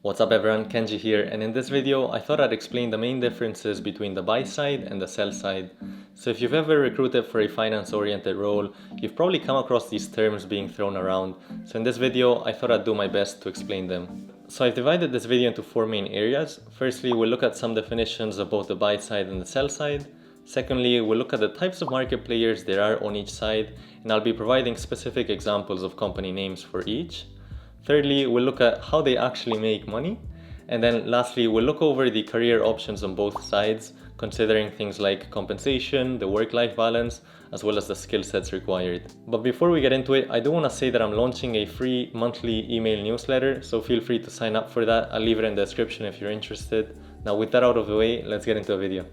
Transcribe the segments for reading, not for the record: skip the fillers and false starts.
What's up everyone, Kenji here, and in this video I thought I'd explain the main differences between the buy side and the sell side. So if you've ever recruited for a finance oriented role, you've probably come across these terms being thrown around. So in this video I thought I'd do my best to explain them. So I've divided this video into four main areas. Firstly, we'll look at some definitions of both the buy side and the sell side. Secondly, we'll look at the types of market players there are on each side, and I'll be providing specific examples of company names for each. Thirdly, we'll look at how they actually make money. And then lastly, we'll look over the career options on both sides, considering things like compensation, the work-life balance, as well as the skill sets required. But before we get into it, I do want to say that I'm launching a free monthly email newsletter, so feel free to sign up for that. I'll leave it in the description if you're interested. Now with that out of the way, let's get into the video.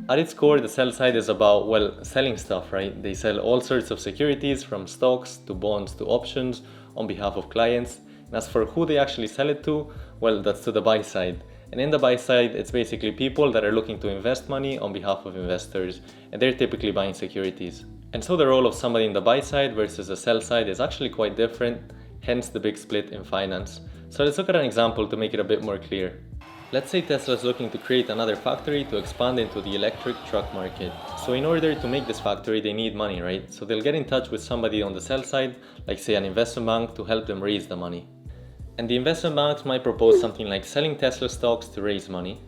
At its core, the sell side is about, well, selling stuff, right? They sell all sorts of securities, from stocks to bonds to options, on behalf of clients. And as for who they actually sell it to, well, that's to the buy side. And in the buy side, it's basically people that are looking to invest money on behalf of investors, and they're typically buying securities. And so the role of somebody in the buy side versus the sell side is actually quite different, hence the big split in finance. So let's look at an example to make it a bit more clear. Let's say Tesla is looking to create another factory to expand into the electric truck market. So in order to make this factory, they need money, right? So they'll get in touch with somebody on the sell side, like say an investment bank, to help them raise the money. And the investment banks might propose something like selling Tesla stocks to raise money.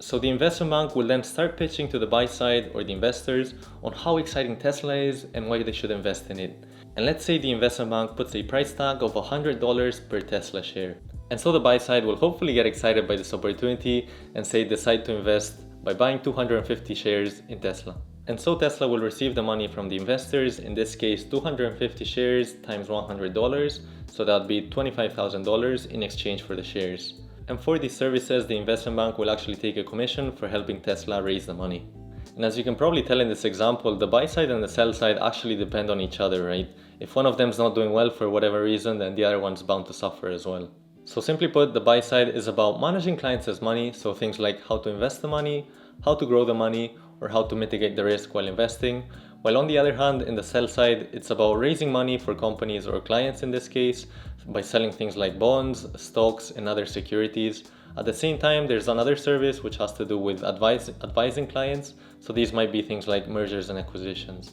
So the investment bank will then start pitching to the buy side or the investors on how exciting Tesla is and why they should invest in it. And let's say the investment bank puts a price tag of $100 per Tesla share. And so the buy side will hopefully get excited by this opportunity and say decide to invest by buying 250 shares in Tesla. And so Tesla will receive the money from the investors, in this case 250 shares times $100, so that would be $25,000 in exchange for the shares. And for these services, the investment bank will actually take a commission for helping Tesla raise the money. And as you can probably tell in this example, the buy side and the sell side actually depend on each other, right? If one of them is not doing well for whatever reason, then the other one's bound to suffer as well. So simply put, the buy side is about managing clients' money, so things like how to invest the money, how to grow the money, or how to mitigate the risk while investing. While on the other hand, in the sell side, it's about raising money for companies or clients in this case, by selling things like bonds, stocks, and other securities. At the same time, there's another service which has to do with advising clients, so these might be things like mergers and acquisitions.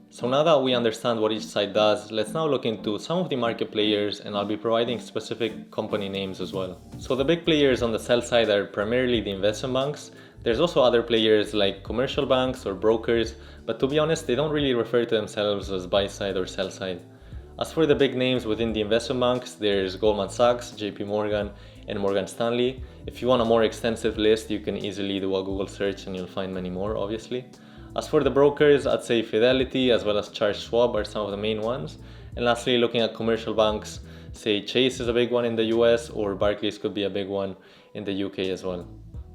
So now that we understand what each side does, let's now look into some of the market players, and I'll be providing specific company names as well. So the big players on the sell side are primarily the investment banks. There's also other players like commercial banks or brokers, but to be honest, they don't really refer to themselves as buy side or sell side. As for the big names within the investment banks, there's Goldman Sachs, JP Morgan, and Morgan Stanley. If you want a more extensive list, you can easily do a Google search and you'll find many more, obviously. As for the brokers, I'd say Fidelity as well as Charles Schwab are some of the main ones. And lastly, looking at commercial banks, say Chase is a big one in the US, or Barclays could be a big one in the UK as well.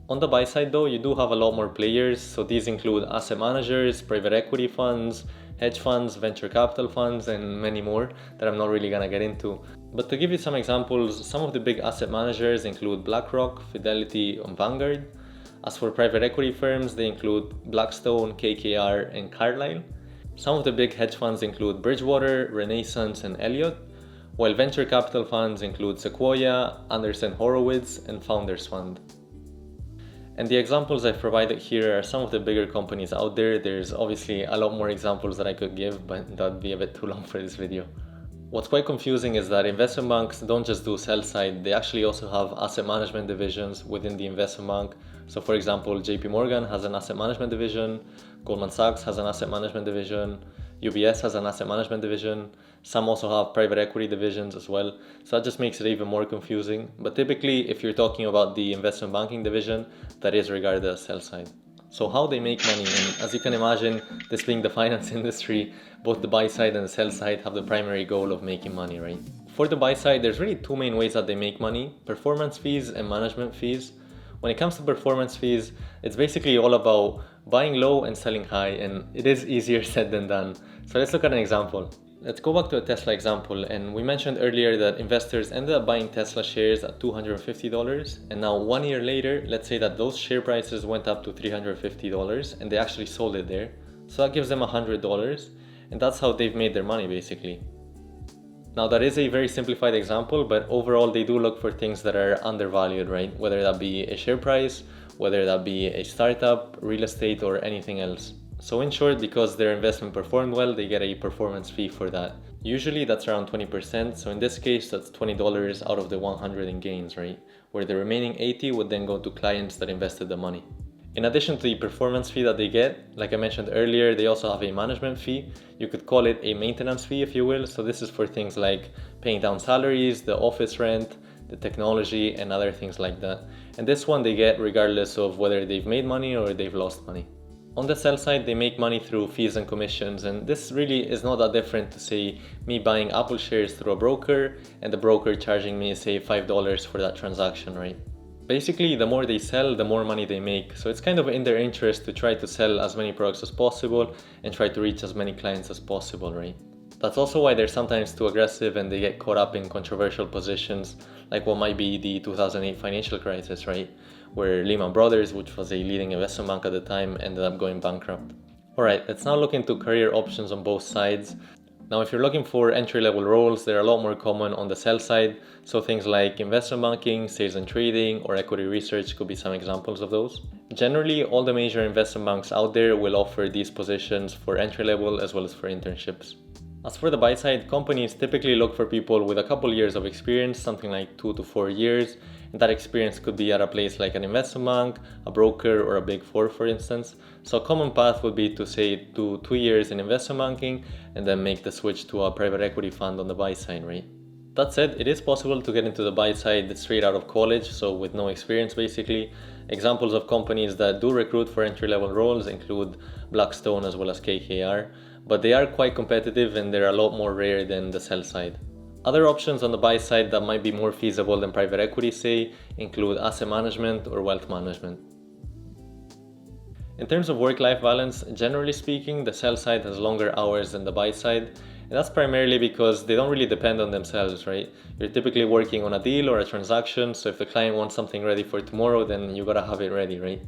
On the buy side though, you do have a lot more players, so these include asset managers, private equity funds, hedge funds, venture capital funds, and many more that I'm not really gonna get into. But to give you some examples, some of the big asset managers include BlackRock, Fidelity, and Vanguard. As for private equity firms, they include Blackstone, KKR, and Carlyle. Some of the big hedge funds include Bridgewater, Renaissance, and Elliott, while venture capital funds include Sequoia, Anderson Horowitz, and Founders Fund. And the examples I've provided here are some of the bigger companies out there. There's obviously a lot more examples that I could give, but that'd be a bit too long for this video. What's quite confusing is that investment banks don't just do sell side, they actually also have asset management divisions within the investment bank. So for example, JP Morgan has an asset management division, Goldman Sachs has an asset management division, UBS has an asset management division, some also have private equity divisions as well. So that just makes it even more confusing. But typically, if you're talking about the investment banking division, that is regarded as sell side. So how they make money, and as you can imagine, this being the finance industry, both the buy side and the sell side have the primary goal of making money, right? For the buy side, there's really two main ways that they make money: performance fees and management fees. When it comes to performance fees, it's basically all about buying low and selling high, and it is easier said than done. So let's look at an example. Let's go back to a Tesla example, and we mentioned earlier that investors ended up buying Tesla shares at $250, and now 1 year later, let's say that those share prices went up to $350 and they actually sold it there. So that gives them $100, and that's how they've made their money basically. Now that is a very simplified example, but overall they do look for things that are undervalued, right? Whether that be a share price, whether that be a startup, real estate, or anything else. So in short, because their investment performed well, they get a performance fee for that. Usually that's around 20%, so in this case that's $20 out of the 100 in gains, right? Where the remaining 80 would then go to clients that invested the money. In addition to the performance fee that they get, like I mentioned earlier, they also have a management fee. You could call it a maintenance fee if you will. So this is for things like paying down salaries, the office rent, the technology, and other things like that. And this one they get regardless of whether they've made money or they've lost money. On the sell side, they make money through fees and commissions, and this really is not that different to say me buying Apple shares through a broker and the broker charging me say $5 for that transaction, right? Basically, the more they sell, the more money they make. So it's kind of in their interest to try to sell as many products as possible and try to reach as many clients as possible, right? That's also why they're sometimes too aggressive and they get caught up in controversial positions, like what might be the 2008 financial crisis, right? Where Lehman Brothers, which was a leading investment bank at the time, ended up going bankrupt. Alright, let's now look into career options on both sides. Now, if you're looking for entry-level roles, they're a lot more common on the sell side. So things like investment banking, sales and trading, or equity research could be some examples of those. Generally, all the major investment banks out there will offer these positions for entry-level as well as for internships. As for the buy side, companies typically look for people with a couple years of experience, something like 2 to 4 years. And that experience could be at a place like an investment bank, a broker, or a big four, for instance. So a common path would be to say do 2 years in investment banking and then make the switch to a private equity fund on the buy side, right? That said, it is possible to get into the buy side straight out of college, so with no experience basically. Examples of companies that do recruit for entry-level roles include Blackstone as well as KKR, but they are quite competitive and they're a lot more rare than the sell side. Other options on the buy side that might be more feasible than private equity, say, include asset management or wealth management. In terms of work-life balance, generally speaking, the sell side has longer hours than the buy side, and that's primarily because they don't really depend on themselves, right? You're typically working on a deal or a transaction, so if the client wants something ready for tomorrow, then you gotta have it ready, right?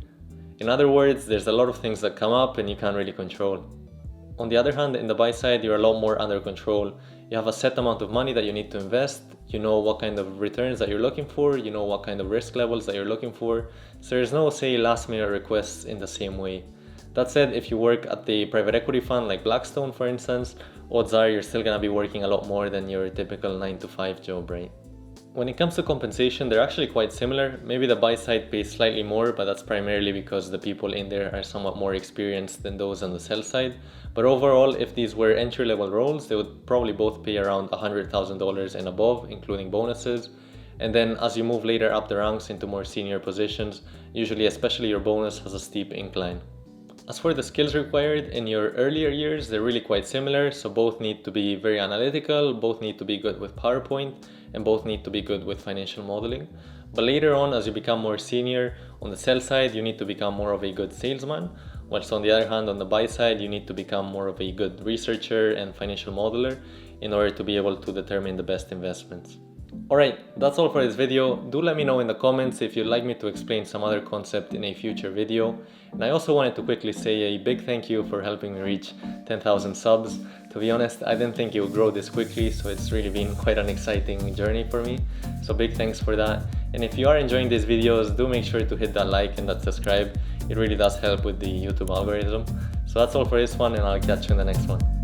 In other words, there's a lot of things that come up and you can't really control. On the other hand, in the buy side, you're a lot more under control. You have a set amount of money that you need to invest. You know what kind of returns that you're looking for. You know what kind of risk levels that you're looking for. So there's no, say, last minute requests in the same way. That said, if you work at the private equity fund like Blackstone, for instance, odds are you're still gonna be working a lot more than your typical 9-to-5 job, right? When it comes to compensation, they're actually quite similar. Maybe the buy side pays slightly more, but that's primarily because the people in there are somewhat more experienced than those on the sell side. But overall, if these were entry-level roles, they would probably both pay around $100,000 and above, including bonuses. And then as you move later up the ranks into more senior positions, usually especially your bonus has a steep incline. As for the skills required, in your earlier years, they're really quite similar. So both need to be very analytical, both need to be good with PowerPoint, and both need to be good with financial modeling. But later on, as you become more senior, on the sell side, you need to become more of a good salesman. Whilst on the other hand, on the buy side, you need to become more of a good researcher and financial modeler in order to be able to determine the best investments. Alright, that's all for this video. Do let me know in the comments if you'd like me to explain some other concept in a future video. And I also wanted to quickly say a big thank you for helping me reach 10,000 subs. To be honest, I didn't think it would grow this quickly, so it's really been quite an exciting journey for me. So big thanks for that. And if you are enjoying these videos, do make sure to hit that like and that subscribe. It really does help with the YouTube algorithm. So that's all for this one, and I'll catch you in the next one.